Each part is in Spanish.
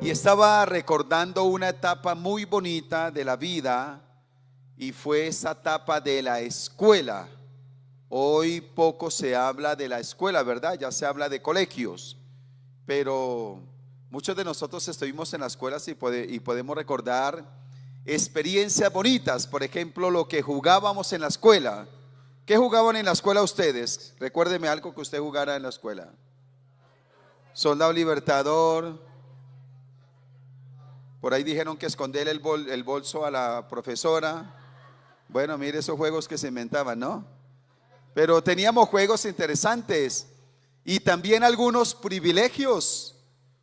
Y estaba recordando una etapa muy bonita de la vida, y fue esa etapa de la escuela. Hoy poco se habla de la escuela, ¿verdad? Ya se habla de colegios, pero muchos de nosotros estuvimos en las escuelas y podemos recordar experiencias bonitas. Por ejemplo, lo que jugábamos en la escuela. ¿Qué jugaban en la escuela ustedes? Recuérdeme algo que usted jugara en la escuela. Soldado Libertador. Por ahí dijeron que esconder el bolso a la profesora. Bueno, mire esos juegos que se inventaban, ¿no? Pero teníamos juegos interesantes y también algunos privilegios.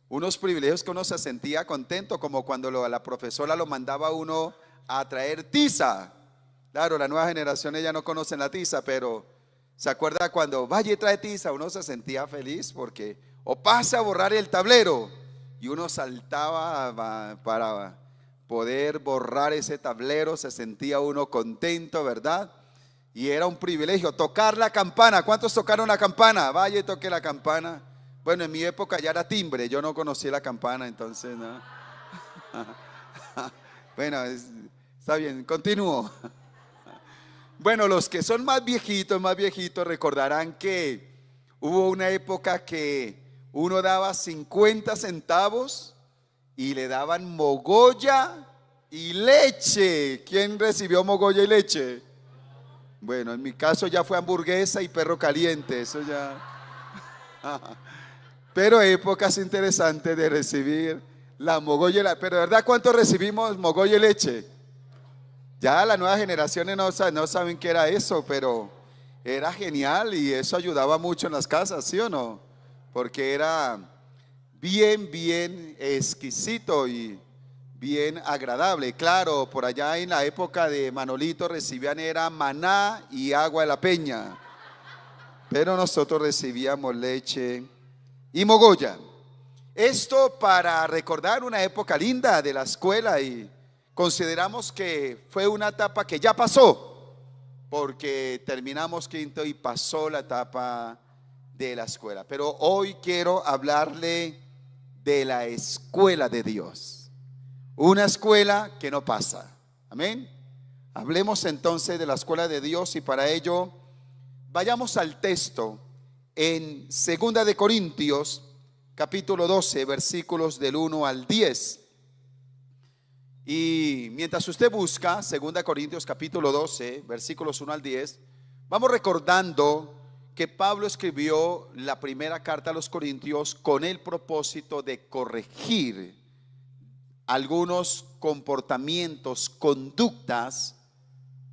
Unos privilegios que uno se sentía contento, como cuando la profesora lo mandaba a uno a traer tiza. Claro, la nueva generación ya no conocen la tiza, pero ¿se acuerda cuando vaya y trae tiza? Uno se sentía feliz porque, o pasa a borrar el tablero, y uno saltaba para poder borrar ese tablero. Se sentía uno contento, ¿verdad? Y era un privilegio tocar la campana. ¿Cuántos tocaron la campana? Vaya y toque la campana. Bueno, en mi época ya era timbre, yo no conocía la campana, entonces no. Bueno, está bien, continúo. Bueno, los que son más viejitos recordarán que hubo una época que uno daba 50 centavos y le daban mogolla y leche. ¿Quién recibió mogolla y leche? Bueno, en mi caso ya fue hamburguesa y perro caliente, eso ya. Pero épocas interesantes de recibir la mogolla y pero de verdad, ¿cuántos recibimos mogolla y leche? Ya las nuevas generaciones no saben qué era eso, pero era genial y eso ayudaba mucho en las casas, ¿sí o no? Porque era bien exquisito y bien agradable. Claro, por allá en la época de Manolito recibían era maná y agua de la peña, pero nosotros recibíamos leche y mogolla. Esto para recordar una época linda de la escuela, y consideramos que fue una etapa que ya pasó, porque terminamos quinto y pasó la etapa de la escuela. Pero hoy quiero hablarle de la escuela de Dios, una escuela que no pasa. Amén. Hablemos entonces de la escuela de Dios, y para ello vayamos al texto en 2 de Corintios capítulo 12, versículos del 1 al 10. Y mientras usted busca 2 Corintios capítulo 12, versículos 1 al 10, vamos recordando que Pablo escribió la primera carta a los Corintios con el propósito de corregir algunos comportamientos, conductas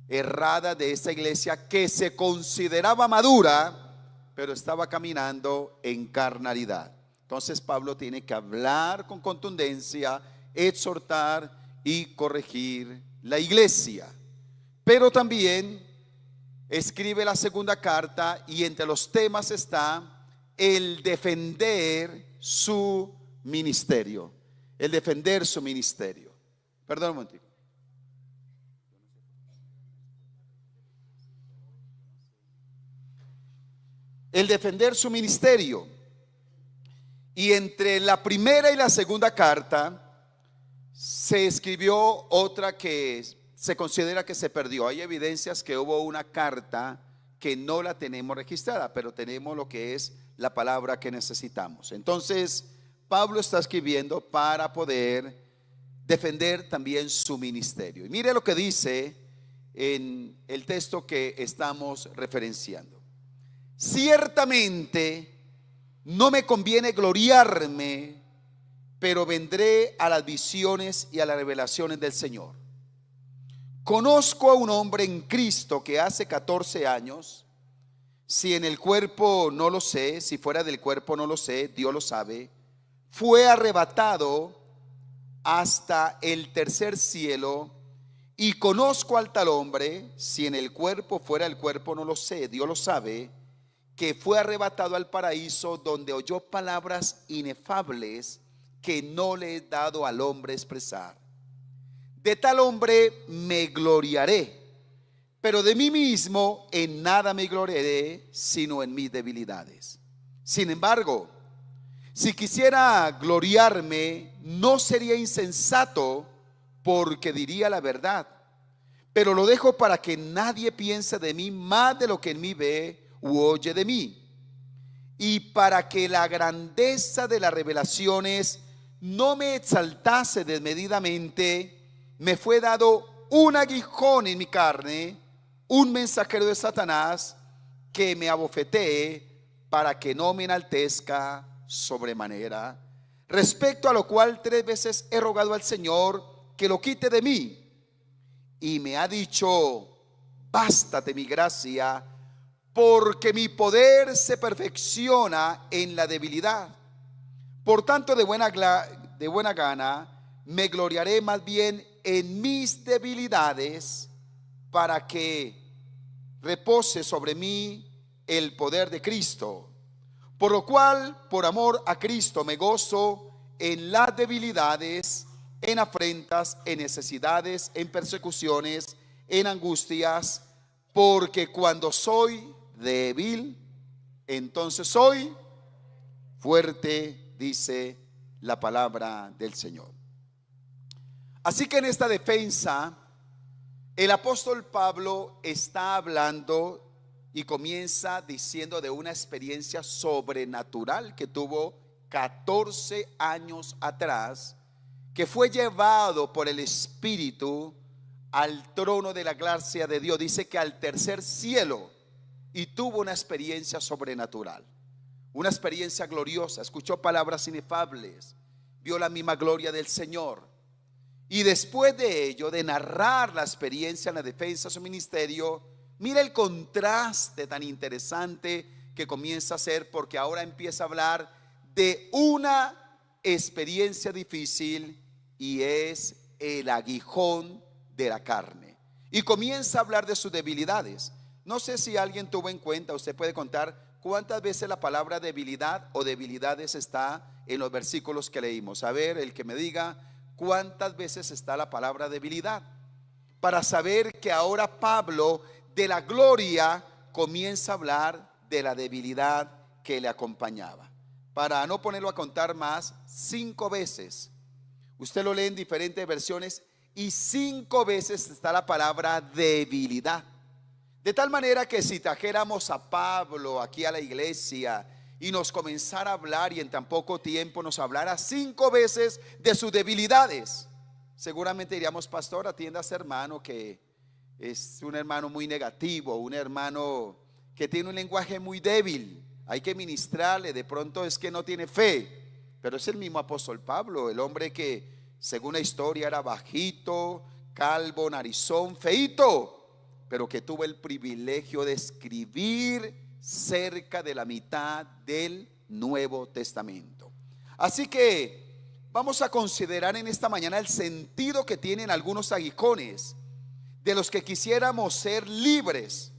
erradas de esta iglesia que se consideraba madura, pero estaba caminando en carnalidad. Entonces Pablo tiene que hablar con contundencia, exhortar y corregir la iglesia. Pero también escribe la segunda carta, y entre los temas está el defender su ministerio. El defender su ministerio. Perdón un momento. El defender su ministerio. Y entre la primera y la segunda carta se escribió otra que se considera que se perdió. Hay evidencias que hubo una carta que no la tenemos registrada, pero tenemos lo que es la palabra que necesitamos. Entonces Pablo está escribiendo para poder defender también su ministerio. Y mire lo que dice en el texto que estamos referenciando. Ciertamente no me conviene gloriarme, pero vendré a las visiones y a las revelaciones del Señor. Conozco a un hombre en Cristo que hace 14 años, si en el cuerpo no lo sé, si fuera del cuerpo no lo sé, Dios lo sabe, fue arrebatado hasta el tercer cielo. Y conozco al tal hombre, si en el cuerpo fuera el cuerpo no lo sé, Dios lo sabe, que fue arrebatado al paraíso, donde oyó palabras inefables que no le he dado al hombre expresar. De tal hombre me gloriaré, pero de mí mismo en nada me gloriaré, sino en mis debilidades. Sin embargo, Si quisiera gloriarme, no sería insensato, porque diría la verdad. Pero lo dejo para que nadie piense de mí más de lo que en mí ve u oye de mí. Y para que la grandeza de las revelaciones no me exaltase desmedidamente, me fue dado un aguijón en mi carne, un mensajero de Satanás, que me abofetee para que no me enaltezca sobremanera. Respecto a lo cual 3 veces he rogado al Señor que lo quite de mí. Y me ha dicho: bástate mi gracia, porque mi poder se perfecciona en la debilidad. Por tanto, de buena gana me gloriaré más bien en mis debilidades, para que repose sobre mí el poder de Cristo. Por lo cual, por amor a Cristo, me gozo en las debilidades, en afrentas, en necesidades, en persecuciones, en angustias, porque cuando soy débil, entonces soy fuerte, dice la palabra del Señor. Así que en esta defensa, el apóstol Pablo está hablando y comienza diciendo de una experiencia sobrenatural que tuvo 14 años atrás, que fue llevado por el Espíritu al trono de la gracia de Dios. Dice que al tercer cielo, y tuvo una experiencia sobrenatural, una experiencia gloriosa. Escuchó palabras inefables, vio la misma gloria del Señor. Y después de ello, de narrar la experiencia en la defensa de su ministerio, mira el contraste tan interesante que comienza a hacer, porque ahora empieza a hablar de una experiencia difícil, y es el aguijón de la carne. Y comienza a hablar de sus debilidades. No sé si alguien tuvo en cuenta, usted puede contar cuántas veces la palabra debilidad o debilidades está en los versículos que leímos. A ver, el que me diga cuántas veces está la palabra debilidad, para saber que ahora Pablo de la gloria comienza a hablar de la debilidad que le acompañaba. Para no ponerlo a contar más, 5 veces. Usted lo lee en diferentes versiones y 5 veces está la palabra debilidad. De tal manera que si trajéramos a Pablo aquí a la iglesia y nos comenzara a hablar, y en tan poco tiempo nos hablara 5 veces de sus debilidades, seguramente diríamos: pastor, atienda a ese hermano que es un hermano muy negativo, un hermano que tiene un lenguaje muy débil, hay que ministrarle, de pronto es que no tiene fe. Pero es el mismo apóstol Pablo, el hombre que según la historia era bajito, calvo, narizón, feito, pero que tuvo el privilegio de escribir cerca de la mitad del Nuevo Testamento. Así que vamos a considerar en esta mañana el sentido que tienen algunos aguijones, de los que quisiéramos ser libres,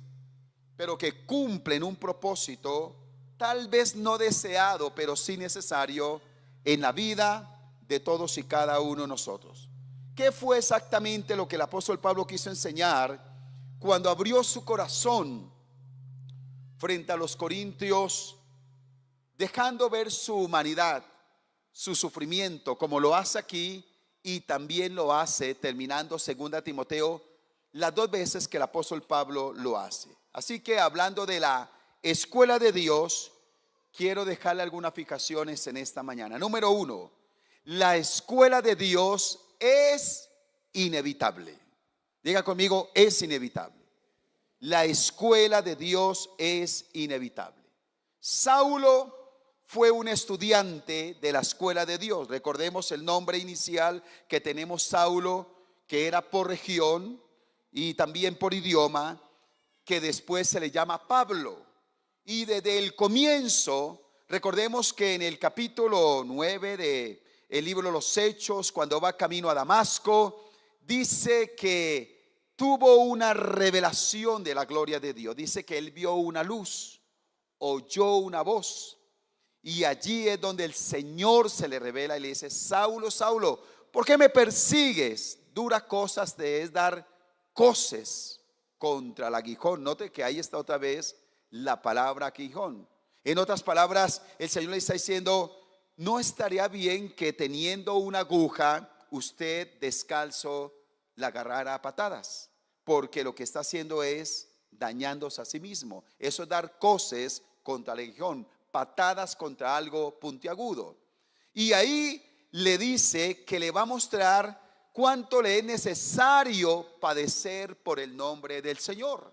pero que cumplen un propósito tal vez no deseado, pero sí necesario en la vida de todos y cada uno de nosotros. ¿Qué fue exactamente lo que el apóstol Pablo quiso enseñar cuando abrió su corazón frente a los corintios, dejando ver su humanidad, su sufrimiento, como lo hace aquí, y también lo hace terminando 2 Timoteo, las 2 veces que el apóstol Pablo lo hace? Así que, hablando de la escuela de Dios, quiero dejarle algunas fijaciones en esta mañana. Número 1, la escuela de Dios es inevitable. Diga conmigo: es inevitable. La escuela de Dios es inevitable. Saulo fue un estudiante de la escuela de Dios. Recordemos el nombre inicial que tenemos: Saulo, que era por región y también por idioma, que después se le llama Pablo. Y desde el comienzo, recordemos que en el capítulo 9 de el libro de los Hechos, cuando va camino a Damasco, dice que tuvo una revelación de la gloria de Dios. Dice que él vio una luz, oyó una voz, y allí es donde el Señor se le revela y le dice: Saulo, Saulo, ¿por qué me persigues? Dura cosas te es dar coces contra el aguijón. Note que ahí está otra vez la palabra aguijón. En otras palabras, el Señor le está diciendo: no estaría bien que teniendo una aguja, usted descalzo la agarrara a patadas, porque lo que está haciendo es dañándose a sí mismo. Eso es dar coces contra el aguijón, patadas contra algo puntiagudo. Y ahí le dice que le va a mostrar cuánto le es necesario padecer por el nombre del Señor.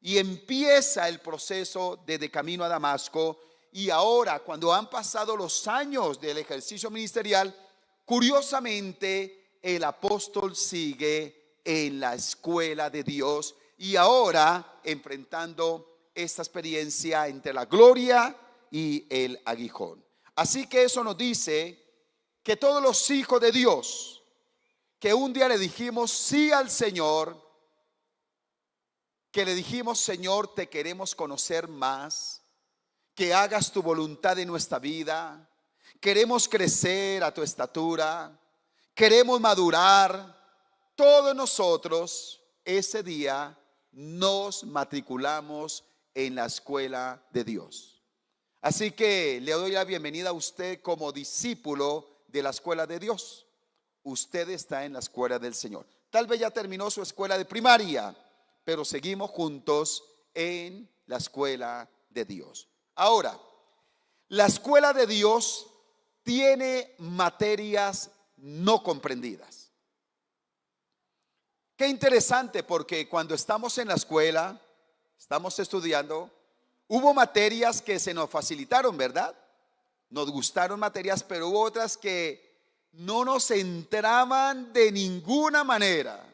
Y empieza el proceso desde camino a Damasco. Y ahora, cuando han pasado los años del ejercicio ministerial, curiosamente el apóstol sigue en la escuela de Dios y ahora enfrentando esta experiencia entre la gloria y el aguijón. Así que eso nos dice que todos los hijos de Dios que un día le dijimos sí al Señor, que le dijimos: Señor, te queremos conocer más, que hagas tu voluntad en nuestra vida, queremos crecer a tu estatura, queremos madurar. Todos nosotros ese día nos matriculamos en la escuela de Dios. Así que le doy la bienvenida a usted como discípulo de la escuela de Dios. Usted está en la escuela del Señor. Tal vez ya terminó su escuela de primaria, pero seguimos juntos en la escuela de Dios. Ahora, la escuela de Dios tiene materias no comprendidas. Qué interesante, porque cuando estamos en la escuela, estamos estudiando, hubo materias que se nos facilitaron, ¿verdad? Nos gustaron materias, pero hubo otras que no nos entraban de ninguna manera.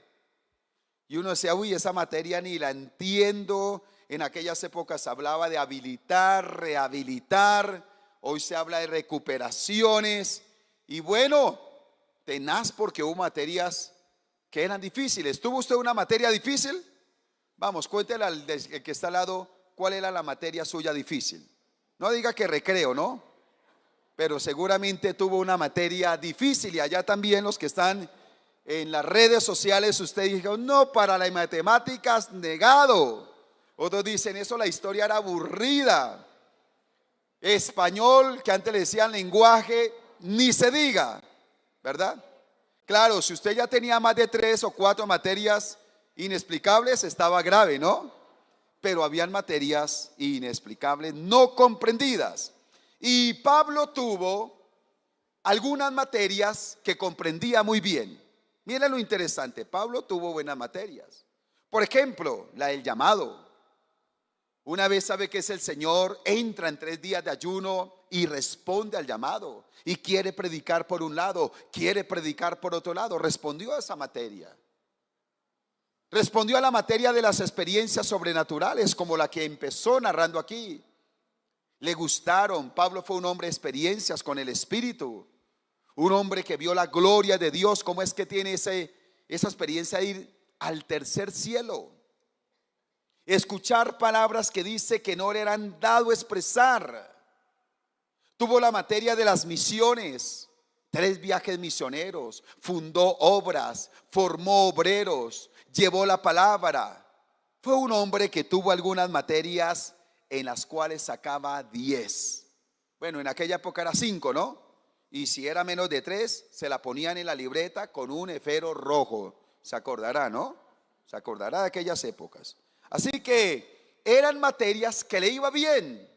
Y uno decía: uy, esa materia ni la entiendo. En aquellas épocas se hablaba de habilitar, rehabilitar. Hoy se habla de recuperaciones. Y bueno, tenaz, porque hubo materias que eran difíciles. ¿Tuvo usted una materia difícil? Vamos, cuéntele al que está al lado cuál era la materia suya difícil. No diga que recreo, ¿no? Pero seguramente tuvo una materia difícil. Y allá también los que están en las redes sociales, usted dijo: no, para las matemáticas negado. Otros dicen: eso, la historia era aburrida. Español, que antes le decían lenguaje, ni se diga, ¿verdad? Claro, si usted ya tenía más de 3 o 4 materias inexplicables, estaba grave, ¿no? Pero habían materias inexplicables, no comprendidas. Y Pablo tuvo algunas materias que comprendía muy bien. Miren lo interesante, Pablo tuvo buenas materias. Por ejemplo, la del llamado. Una vez sabe que es el Señor, entra en 3 días de ayuno y responde al llamado. Y quiere predicar por un lado, quiere predicar por otro lado. Respondió a esa materia. Respondió a la materia de las experiencias sobrenaturales, como la que empezó narrando aquí. Le gustaron. Pablo fue un hombre de experiencias con el Espíritu. Un hombre que vio la gloria de Dios. ¿Cómo es que tiene esa experiencia de ir al tercer cielo? Escuchar palabras que dice que no le eran dado expresar. Tuvo la materia de las misiones, 3 viajes misioneros, fundó obras, formó obreros, llevó la palabra. Fue un hombre que tuvo algunas materias en las cuales sacaba 10. Bueno, en aquella época era 5, ¿no? Y si era menos de 3, se la ponían en la libreta con un esfero rojo. Se acordará, ¿no? Se acordará de aquellas épocas. Así que eran materias que le iba bien.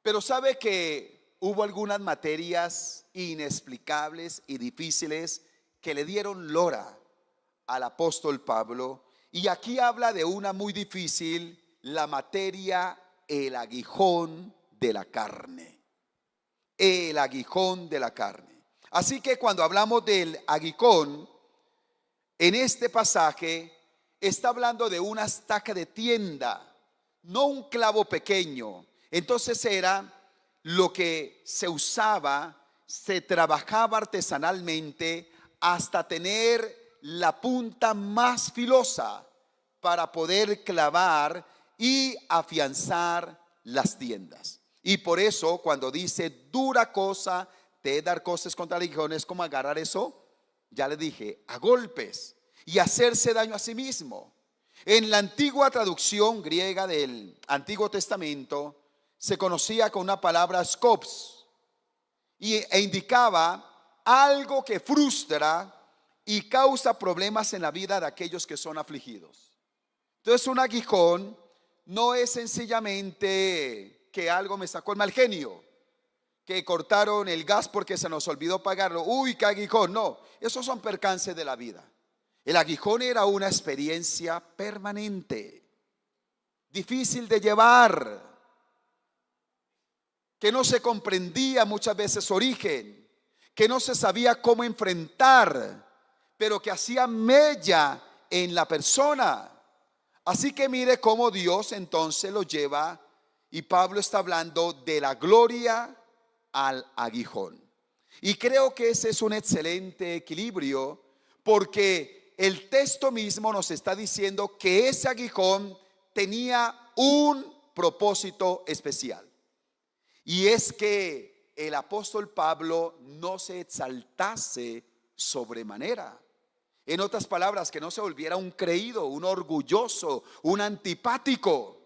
Pero sabe que hubo algunas materias inexplicables y difíciles que le dieron lora al apóstol Pablo. Y aquí habla de una muy difícil, la materia, el aguijón de la carne. El aguijón de la carne. Así que cuando hablamos del aguijón, en este pasaje está hablando de una estaca de tienda, no un clavo pequeño. Entonces era lo que se usaba, se trabajaba artesanalmente hasta tener la punta más filosa para poder clavar y afianzar las tiendas. Y por eso cuando dice dura cosa te dar cosas contra el aguijón, es como agarrar eso, ya le dije, a golpes y hacerse daño a sí mismo. En la antigua traducción griega del Antiguo Testamento se conocía con una palabra scopes. e indicaba algo que frustra y causa problemas en la vida de aquellos que son afligidos. Entonces, un aguijón no es sencillamente que algo me sacó el mal genio, que cortaron el gas porque se nos olvidó pagarlo. Uy, qué aguijón. No, esos son percances de la vida. El aguijón era una experiencia permanente, difícil de llevar, que no se comprendía muchas veces su origen, que no se sabía cómo enfrentar, pero que hacía mella en la persona. Así que mire cómo Dios entonces lo lleva, y Pablo está hablando de la gloria al aguijón. Y creo que ese es un excelente equilibrio, porque el texto mismo nos está diciendo que ese aguijón tenía un propósito especial. Y es que el apóstol Pablo no se exaltase sobremanera. En otras palabras, que no se volviera un creído, un orgulloso, un antipático.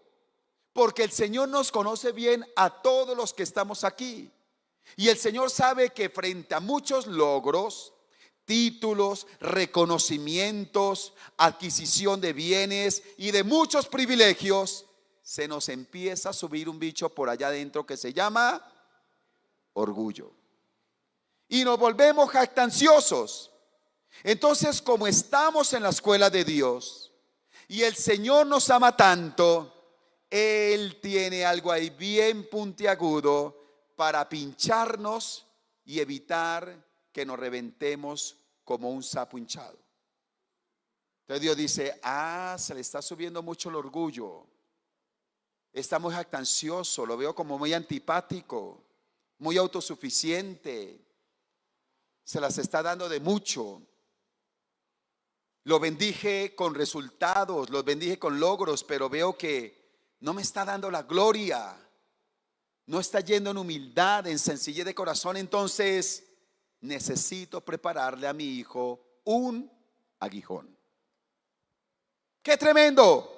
Porque el Señor nos conoce bien a todos los que estamos aquí. Y el Señor sabe que frente a muchos logros, títulos, reconocimientos, adquisición de bienes y de muchos privilegios, se nos empieza a subir un bicho por allá adentro que se llama orgullo. Y nos volvemos jactanciosos. Entonces, como estamos en la escuela de Dios y el Señor nos ama tanto, Él tiene algo ahí bien puntiagudo para pincharnos y evitar que nos reventemos como un sapo hinchado. Entonces Dios dice: se le está subiendo mucho el orgullo. Está muy jactancioso, lo veo como muy antipático, muy autosuficiente. Se las está dando de mucho. Lo bendije con resultados, los bendije con logros, pero veo que no me está dando la gloria. No está yendo en humildad, en sencillez de corazón. Entonces necesito prepararle a mi hijo un aguijón. ¡Qué tremendo!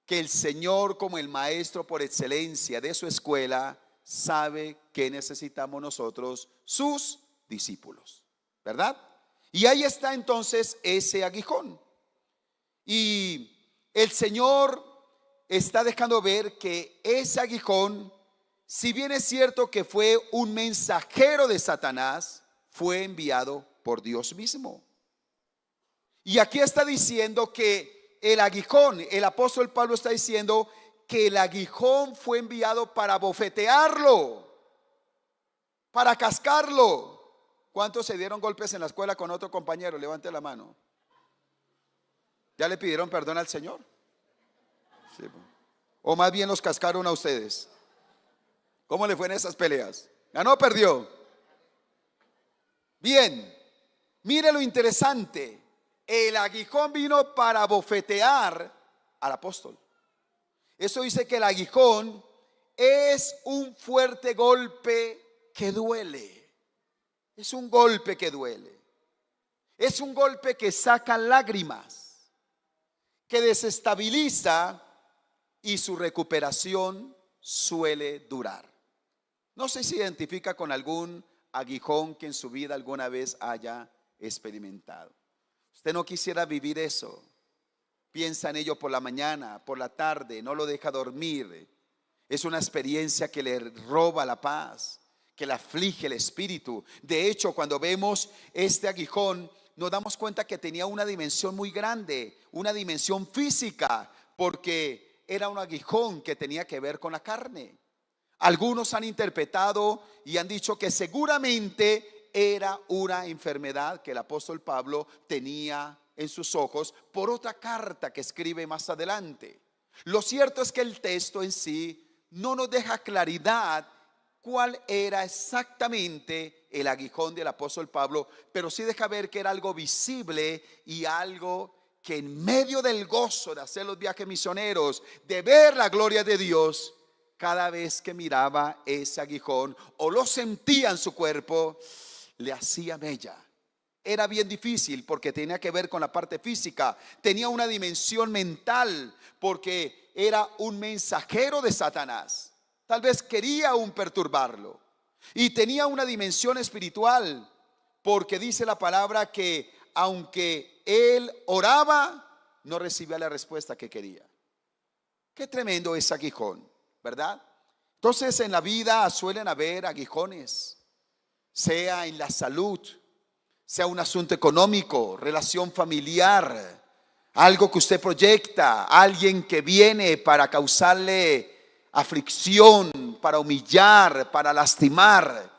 Que el Señor, como el maestro por excelencia de su escuela, sabe que necesitamos nosotros, sus discípulos, ¿verdad? Y ahí está entonces ese aguijón. Y el Señor está dejando ver que ese aguijón, si bien es cierto que fue un mensajero de Satanás, fue enviado por Dios mismo. Y aquí está diciendo que el aguijón, el apóstol Pablo está diciendo que el aguijón fue enviado para bofetearlo, para cascarlo. ¿Cuántos se dieron golpes en la escuela con otro compañero? Levante la mano. ¿Ya le pidieron perdón al Señor? Sí. O más bien los cascaron a ustedes. ¿Cómo le fue en esas peleas? ¿Ganó o perdió? Bien, mire lo interesante. El aguijón vino para bofetear al apóstol. Eso dice que el aguijón es un fuerte golpe que duele. Es un golpe que duele. Es un golpe que saca lágrimas, que desestabiliza, y su recuperación suele durar. No sé si identifica con algún aguijón que en su vida alguna vez haya experimentado. Usted no quisiera vivir eso. Piensa en ello por la mañana, por la tarde, no lo deja dormir. Es una experiencia que le roba la paz, que le aflige el espíritu. De hecho, cuando vemos este aguijón, nos damos cuenta que tenía una dimensión muy grande, una dimensión física, porque era un aguijón que tenía que ver con la carne. Algunos han interpretado y han dicho que seguramente era una enfermedad que el apóstol Pablo tenía en sus ojos por otra carta que escribe más adelante. Lo cierto es que el texto en sí no nos deja claridad cuál era exactamente el aguijón del apóstol Pablo, pero sí deja ver que era algo visible y algo que en medio del gozo de hacer los viajes misioneros, de ver la gloria de Dios, cada vez que miraba ese aguijón o lo sentía en su cuerpo, le hacía mella. Era bien difícil porque tenía que ver con la parte física. Tenía una dimensión mental porque era un mensajero de Satanás. Tal vez quería aún perturbarlo. Y tenía una dimensión espiritual, porque dice la palabra que aunque él oraba, no recibía la respuesta que quería. Qué tremendo es aguijón, ¿verdad? Entonces en la vida suelen haber aguijones, sea en la salud, sea un asunto económico, relación familiar, algo que usted proyecta, alguien que viene para causarle aflicción, para humillar, para lastimar.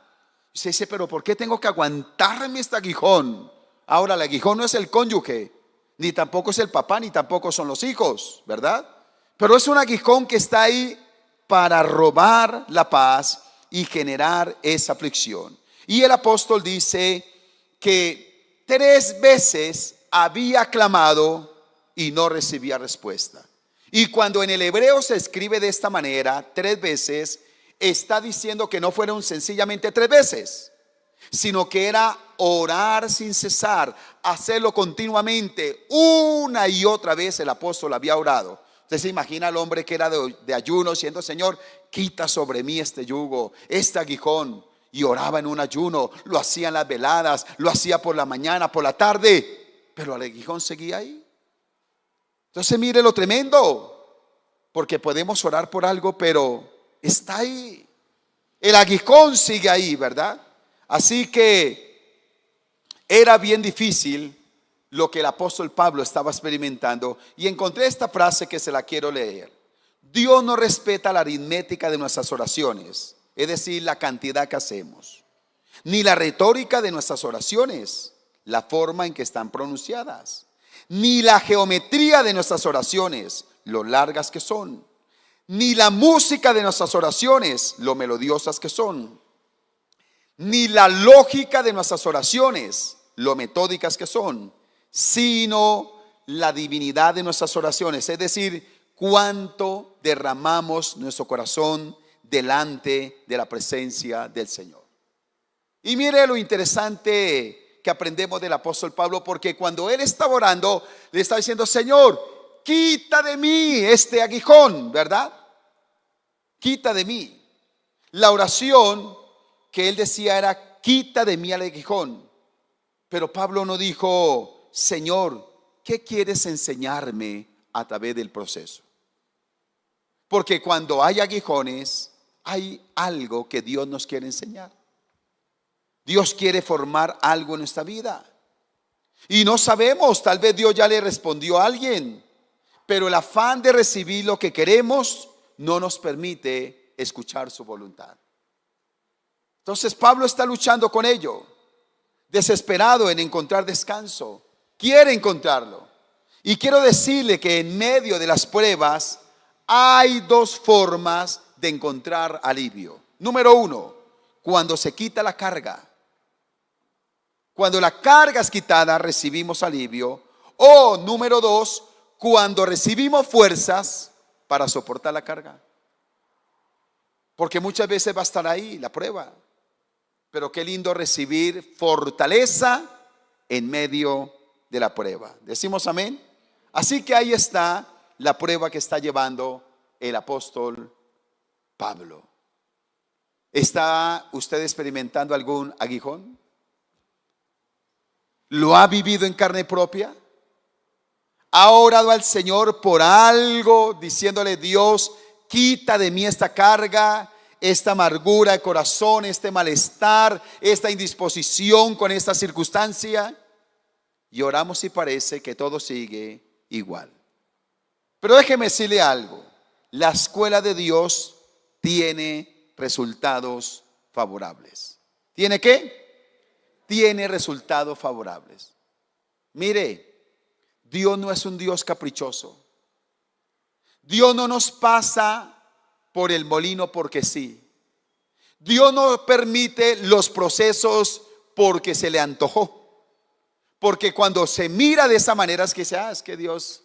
Usted dice, pero ¿por qué tengo que aguantarme este aguijón? Ahora, el aguijón no es el cónyuge, ni tampoco es el papá, ni tampoco son los hijos, ¿verdad? Pero es un aguijón que está ahí para robar la paz y generar esa aflicción. Y el apóstol dice que 3 veces había clamado y no recibía respuesta. Y cuando en el hebreo se escribe de esta manera, 3 veces, está diciendo que no fueron sencillamente 3 veces, sino que era orar sin cesar, hacerlo continuamente. Una y otra vez el apóstol había orado. Usted se imagina al hombre que era de ayuno, siendo: Señor, quita sobre mí este yugo, este aguijón. Y oraba en un ayuno, lo hacía en las veladas, lo hacía por la mañana, por la tarde, pero el aguijón seguía ahí. Entonces mire lo tremendo, porque podemos orar por algo, pero está ahí. El aguijón sigue ahí, ¿verdad? Así que era bien difícil lo que el apóstol Pablo estaba experimentando. Y encontré esta frase que se la quiero leer. Dios no respeta la aritmética de nuestras oraciones, es decir, la cantidad que hacemos, ni la retórica de nuestras oraciones, la forma en que están pronunciadas, ni la geometría de nuestras oraciones, lo largas que son, ni la música de nuestras oraciones, lo melodiosas que son, ni la lógica de nuestras oraciones, lo metódicas que son, sino la divinidad de nuestras oraciones, es decir, cuánto derramamos nuestro corazón delante de la presencia del Señor. Y mire lo interesante que aprendemos del apóstol Pablo, porque cuando él estaba orando, le estaba diciendo: Señor, quita de mí este aguijón, ¿verdad? Quita de mí. La oración que él decía era: quita de mí el aguijón. Pero Pablo no dijo: Señor, ¿qué quieres enseñarme a través del proceso? Porque cuando hay aguijones, hay algo que Dios nos quiere enseñar. Dios quiere formar algo en nuestra vida. Y no sabemos, tal vez Dios ya le respondió a alguien, pero el afán de recibir lo que queremos no nos permite escuchar su voluntad. Entonces Pablo está luchando con ello, desesperado en encontrar descanso. Quiere encontrarlo. Y quiero decirle que en medio de las pruebas hay 2 formas de encontrar alivio. Número 1, cuando se quita la carga. Cuando la carga es quitada, recibimos alivio. O número 2, cuando recibimos fuerzas para soportar la carga. Porque muchas veces va a estar ahí la prueba. Pero qué lindo recibir fortaleza en medio de la prueba. ¿Decimos amén? Así que ahí está la prueba que está llevando el apóstol Pablo. ¿Está usted experimentando algún aguijón? ¿Lo ha vivido en carne propia? ¿Ha orado al Señor por algo, diciéndole: Dios, quita de mí esta carga, esta amargura de corazón, este malestar, esta indisposición con esta circunstancia? Y oramos y parece que todo sigue igual. Pero déjeme decirle algo: la escuela de Dios tiene resultados favorables. ¿Tiene qué? Tiene resultados favorables. Mire, Dios no es un Dios caprichoso. Dios no nos pasa por el molino porque sí. Dios no permite los procesos porque se le antojó. Porque cuando se mira de esa manera es que dice: es que Dios,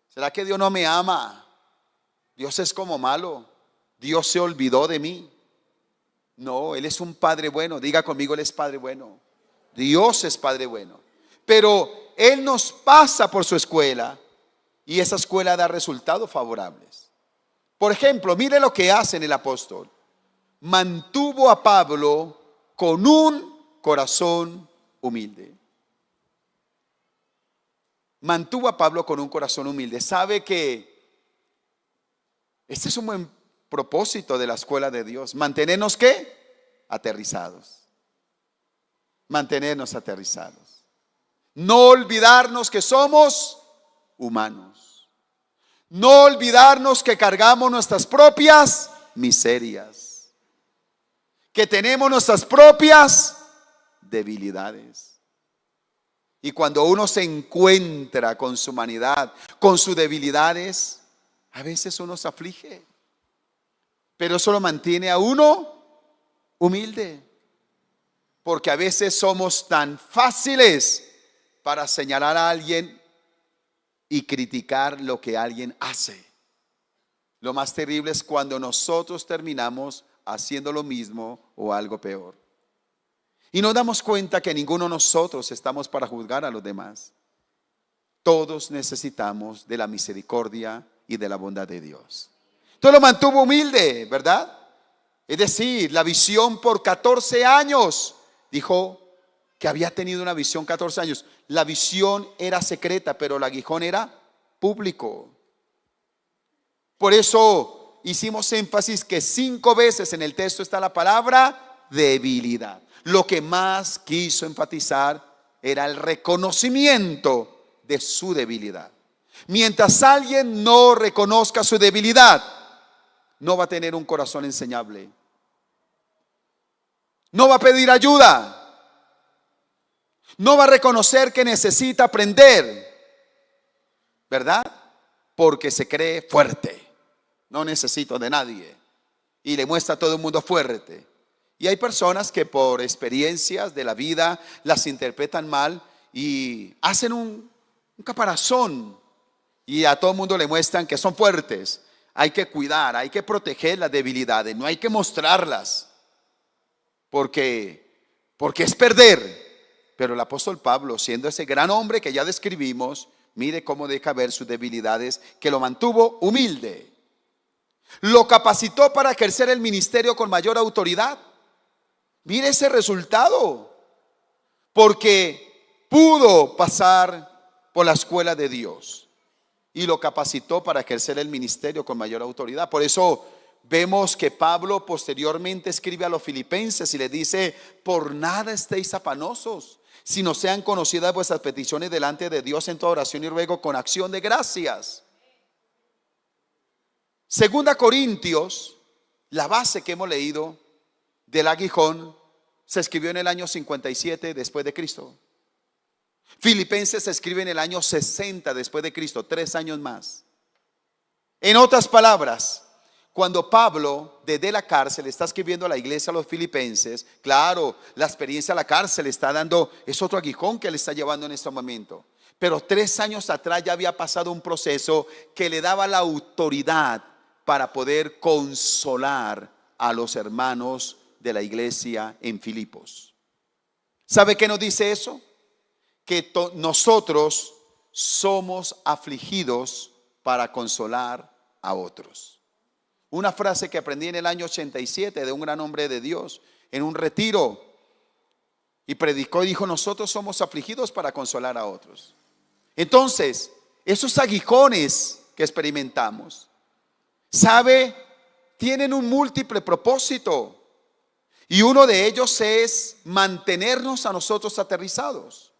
¿será que Dios no me ama? Dios es como malo. Dios se olvidó de mí. No, Él es un Padre bueno. Diga conmigo: Él es Padre bueno. Dios es Padre bueno. Pero Él nos pasa por su escuela y esa escuela da resultados favorables. Por ejemplo, mire lo que hace el apóstol. mantuvo a Pablo con un corazón humilde. Mantuvo a Pablo con un corazón humilde. Sabe que este es un buen propósito de la escuela de Dios. Mantenernos ¿qué? Aterrizados. Mantenernos aterrizados. No olvidarnos que somos humanos. No olvidarnos que cargamos nuestras propias miserias. Que tenemos nuestras propias debilidades. Y cuando uno se encuentra con su humanidad, con sus debilidades, a veces uno se aflige. Pero eso lo mantiene a uno humilde. Porque a veces somos tan fáciles para señalar a alguien y criticar lo que alguien hace. Lo más terrible es cuando nosotros terminamos haciendo lo mismo o algo peor. Y nos damos cuenta que ninguno de nosotros estamos para juzgar a los demás. Todos necesitamos de la misericordia y de la bondad de Dios. Entonces lo mantuvo humilde, ¿verdad? Es decir, la visión por 14 años. Dijo que había tenido una visión 14 años. La visión era secreta, pero el aguijón era público. Por eso hicimos énfasis que 5 veces en el texto está la palabra debilidad. Lo que más quiso enfatizar era el reconocimiento de su debilidad. Mientras alguien no reconozca su debilidad, no va a tener un corazón enseñable. No va a pedir ayuda. No va a reconocer que necesita aprender, ¿verdad? Porque se cree fuerte. No necesito de nadie. Y le muestra a todo el mundo fuerte. Y hay personas que por experiencias de la vida las interpretan mal y hacen un caparazón. Y a todo el mundo le muestran que son fuertes. Hay que cuidar, hay que proteger las debilidades. No hay que mostrarlas. Porque es perder. Pero el apóstol Pablo, siendo ese gran hombre que ya describimos, mire cómo deja ver sus debilidades, que lo mantuvo humilde. Lo capacitó para ejercer el ministerio con mayor autoridad. Mire ese resultado. Porque pudo pasar por la escuela de Dios. Y lo capacitó para ejercer el ministerio con mayor autoridad. Por eso vemos que Pablo posteriormente escribe a los filipenses y le dice: por nada estéis afanosos, sino sean conocidas vuestras peticiones delante de Dios en toda oración y ruego con acción de gracias. Segunda Corintios, la base que hemos leído del aguijón, se escribió en el año 57 después de Cristo. Filipenses se escribe en el año 60 después de Cristo, 3 años más. En otras palabras, cuando Pablo desde la cárcel está escribiendo a la iglesia a los filipenses, claro, la experiencia de la cárcel está dando, es otro aguijón que le está llevando en este momento. Pero 3 años atrás ya había pasado un proceso que le daba la autoridad para poder consolar a los hermanos de la iglesia en Filipos. ¿Sabe qué nos dice eso? Que nosotros somos afligidos para consolar a otros. Una frase que aprendí en el año 87 de un gran hombre de Dios en un retiro, y predicó y dijo: nosotros somos afligidos para consolar a otros. Entonces, esos aguijones que experimentamos, ¿sabe? Tienen un múltiple propósito. Y uno de ellos es mantenernos a nosotros aterrizados.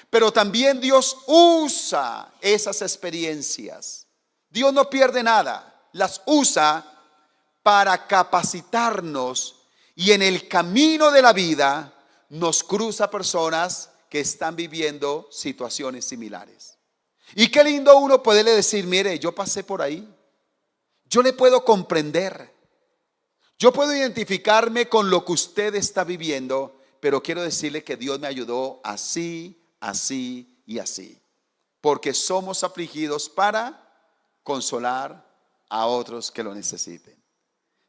Pero también Dios usa esas experiencias. Dios no pierde nada, las usa para capacitarnos. Y en el camino de la vida nos cruza personas que están viviendo situaciones similares. Y qué lindo uno poderle decir: mire, yo pasé por ahí. Yo le puedo comprender. Yo puedo identificarme con lo que usted está viviendo, pero quiero decirle que Dios me ayudó así, así y así. Porque somos afligidos para consolar a otros que lo necesiten.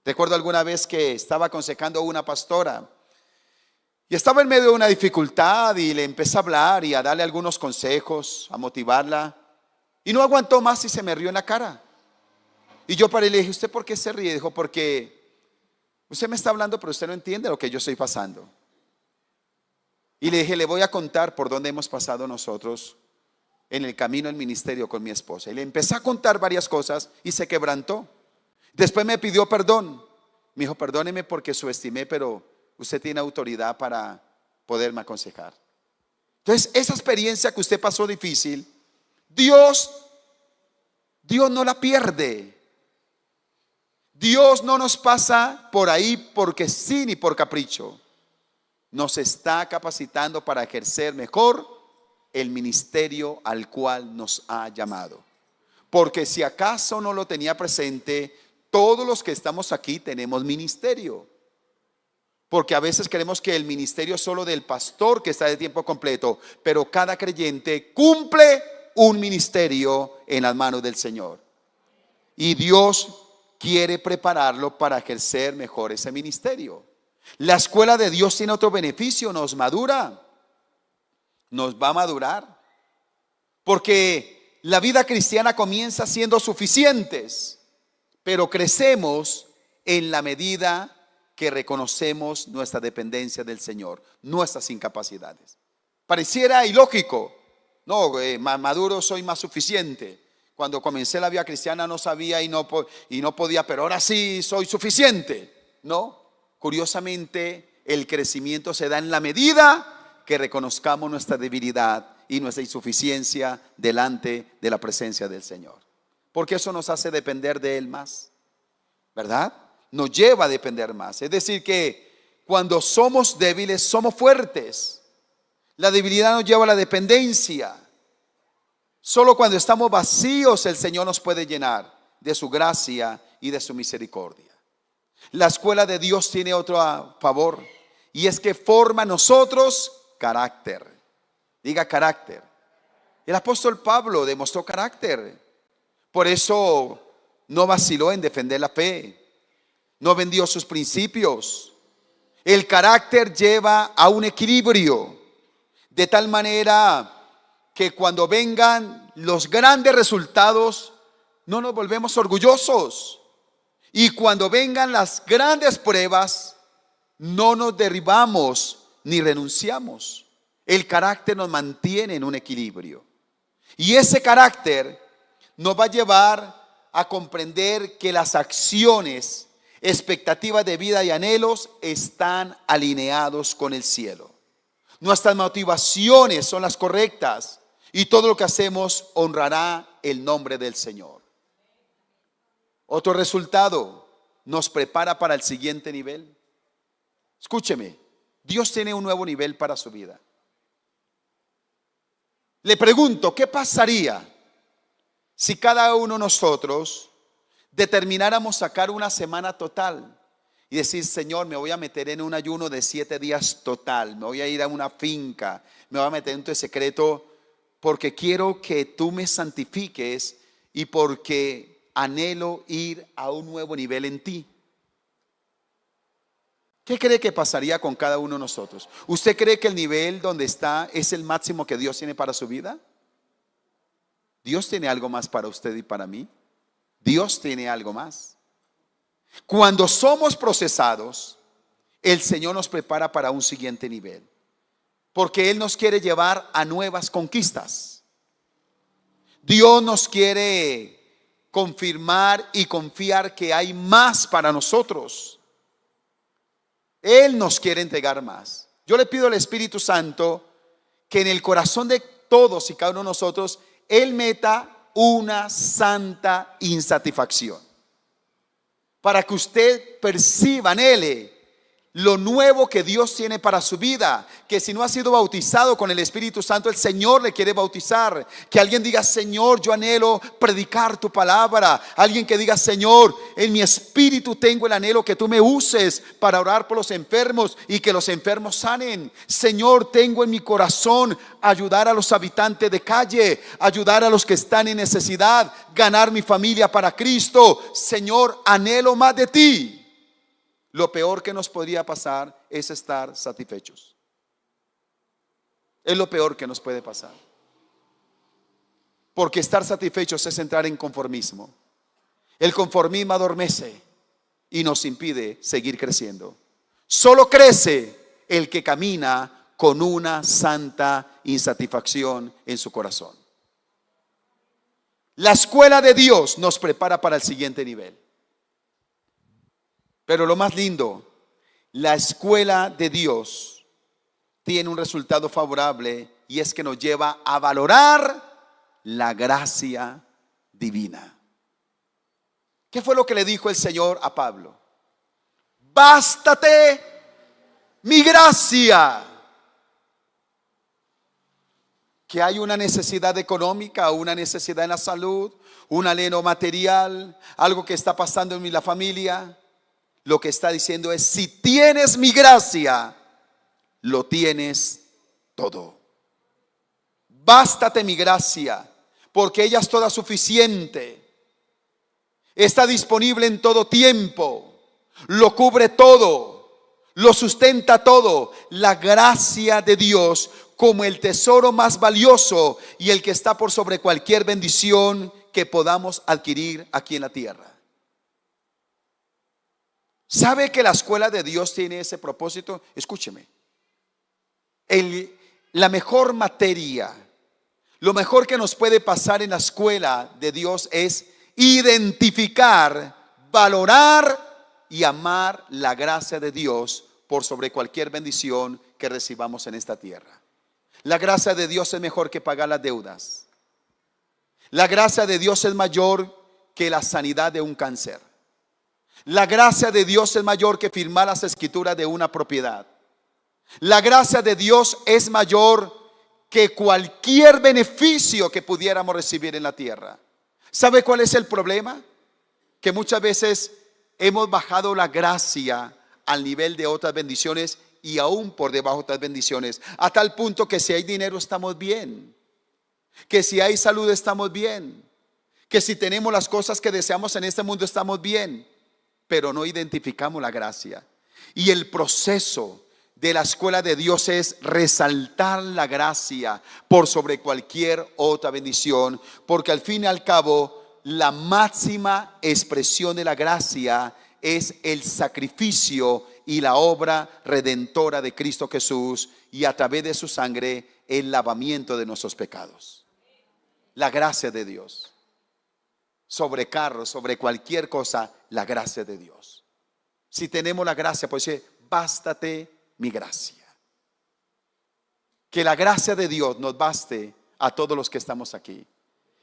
Recuerdo alguna vez que estaba aconsejando a una pastora y estaba en medio de una dificultad y le empecé a hablar y a darle algunos consejos, a motivarla, y no aguantó más y se me rió en la cara. Y yo paré y le dije: ¿usted por qué se ríe? Dijo: porque Usted me está hablando, pero usted no entiende lo que yo estoy pasando. Y le dije, le voy a contar por dónde hemos pasado nosotros en el camino al ministerio con mi esposa. Y le empecé a contar varias cosas y se quebrantó. Después me pidió perdón. Me dijo, perdóneme porque subestimé, pero usted tiene autoridad para poderme aconsejar. Entonces, esa experiencia que usted pasó difícil, Dios no la pierde. Dios no nos pasa por ahí porque sí ni por capricho. Nos está capacitando para ejercer mejor el ministerio al cual nos ha llamado. Porque si acaso no lo tenía presente, todos los que estamos aquí tenemos ministerio. Porque a veces creemos que el ministerio es solo del pastor que está de tiempo completo, pero cada creyente cumple un ministerio en las manos del Señor. Y Dios quiere prepararlo para ejercer mejor ese ministerio. La escuela de Dios tiene otro beneficio, nos madura, nos va a madurar. Porque la vida cristiana comienza siendo suficientes, pero crecemos en la medida que reconocemos nuestra dependencia del Señor, nuestras incapacidades. Pareciera ilógico. No, más maduro soy más suficiente. Cuando comencé la vida cristiana no sabía y no podía, pero ahora sí soy suficiente. No, curiosamente el crecimiento se da en la medida que reconozcamos nuestra debilidad y nuestra insuficiencia delante de la presencia del Señor. Porque eso nos hace depender de Él más, ¿verdad? Nos lleva a depender más. Es decir que cuando somos débiles somos fuertes. La debilidad nos lleva a la dependencia. Solo cuando estamos vacíos el Señor nos puede llenar de su gracia y de su misericordia. La escuela de Dios tiene otro favor, y es que forma en nosotros carácter. Diga carácter. El apóstol Pablo demostró carácter. Por eso no vaciló en defender la fe. No vendió sus principios. El carácter lleva a un equilibrio, de tal manera que cuando vengan los grandes resultados no nos volvemos orgullosos, y cuando vengan las grandes pruebas no nos derribamos ni renunciamos. El carácter nos mantiene en un equilibrio, y ese carácter nos va a llevar a comprender que las acciones, expectativas de vida y anhelos están alineados con el cielo. Nuestras motivaciones son las correctas y todo lo que hacemos honrará el nombre del Señor. Otro resultado, nos prepara para el siguiente nivel. Escúcheme, Dios tiene un nuevo nivel para su vida. Le pregunto, ¿qué pasaría si cada uno de nosotros determináramos sacar una semana total y decir, Señor, me voy a meter en un ayuno de 7 días total, me voy a ir a una finca, me voy a meter en tu secreto porque quiero que tú me santifiques y porque anhelo ir a un nuevo nivel en ti? ¿Qué cree que pasaría con cada uno de nosotros? ¿Usted cree que el nivel donde está es el máximo que Dios tiene para su vida? Dios tiene algo más para usted y para mí. Dios tiene algo más. Cuando somos procesados, el Señor nos prepara para un siguiente nivel, porque Él nos quiere llevar a nuevas conquistas. Dios nos quiere confirmar y confiar que hay más para nosotros. Él nos quiere entregar más. Yo le pido al Espíritu Santo que en el corazón de todos y cada uno de nosotros Él meta una santa insatisfacción, para que usted perciba, anhele lo nuevo que Dios tiene para su vida. Que si no ha sido bautizado con el Espíritu Santo, el Señor le quiere bautizar. Que alguien diga, Señor, yo anhelo predicar tu palabra. Alguien que diga, Señor, en mi espíritu tengo el anhelo que tú me uses para orar por los enfermos y que los enfermos sanen. Señor, tengo en mi corazón ayudar a los habitantes de calle, ayudar a los que están en necesidad, ganar mi familia para Cristo. Señor, anhelo más de ti. Lo peor que nos podría pasar es estar satisfechos. Es lo peor que nos puede pasar. Porque estar satisfechos es entrar en conformismo. El conformismo adormece. y nos impide seguir creciendo. Solo crece el que camina con una santa insatisfacción en su corazón. La escuela de Dios nos prepara para el siguiente nivel. Pero lo más lindo, la escuela de Dios tiene un resultado favorable, y es que nos lleva a valorar la gracia divina. ¿Qué fue lo que le dijo el Señor a Pablo? Bástate mi gracia. Que hay una necesidad económica, una necesidad en la salud, un anhelo material, algo que está pasando en la familia. Lo que está diciendo es: si tienes mi gracia, lo tienes todo. Bástate mi gracia, porque ella es toda suficiente. Está disponible en todo tiempo, lo cubre todo, lo sustenta todo. La gracia de Dios como el tesoro más valioso y el que está por sobre cualquier bendición que podamos adquirir aquí en la tierra. ¿Sabe que la escuela de Dios tiene ese propósito? Escúcheme. La mejor materia, lo mejor que nos puede pasar en la escuela de Dios es identificar, valorar y amar la gracia de Dios por sobre cualquier bendición que recibamos en esta tierra. La gracia de Dios es mejor que pagar las deudas. La gracia de Dios es mayor que la sanidad de un cáncer. La gracia de Dios es mayor que firmar las escrituras de una propiedad. La gracia de Dios es mayor que cualquier beneficio que pudiéramos recibir en la tierra. ¿Sabe cuál es el problema? Que muchas veces hemos bajado la gracia al nivel de otras bendiciones y aún por debajo de otras bendiciones, a tal punto que si hay dinero estamos bien, que si hay salud estamos bien, que si tenemos las cosas que deseamos en este mundo estamos bien, pero no identificamos la gracia. Y el proceso de la escuela de Dios es resaltar la gracia por sobre cualquier otra bendición, porque al fin y al cabo la máxima expresión de la gracia es el sacrificio y la obra redentora de Cristo Jesús, y a través de su sangre el lavamiento de nuestros pecados. La gracia de Dios sobre carros, sobre cualquier cosa, la gracia de Dios. Si tenemos la gracia, pues dice: bástate mi gracia. Que la gracia de Dios nos baste a todos los que estamos aquí.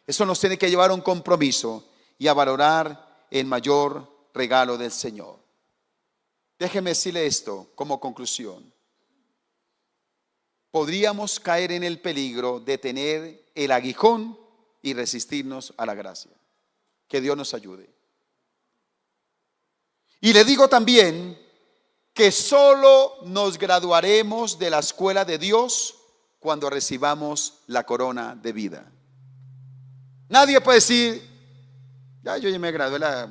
Eso nos tiene que llevar a un compromiso y a valorar el mayor regalo del Señor. Déjeme decirle esto como conclusión. Podríamos caer en el peligro de tener el aguijón y resistirnos a la gracia. Que Dios nos ayude. Y le digo también que solo nos graduaremos de la escuela de Dios cuando recibamos la corona de vida. Nadie puede decir: ya me gradué de la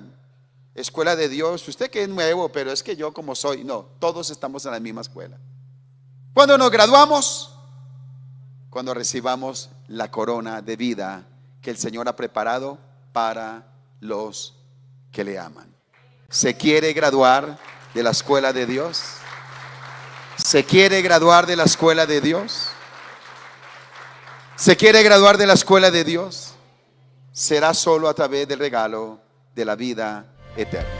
escuela de Dios, usted que es nuevo, pero es que yo como soy. No, todos estamos en la misma escuela. ¿Cuándo nos graduamos? Cuando recibamos la corona de vida que el Señor ha preparado para los que le aman. ¿Se quiere graduar de la escuela de Dios? ¿Se quiere graduar de la escuela de Dios? ¿Se quiere graduar de la escuela de Dios? Será solo a través del regalo de la vida eterna.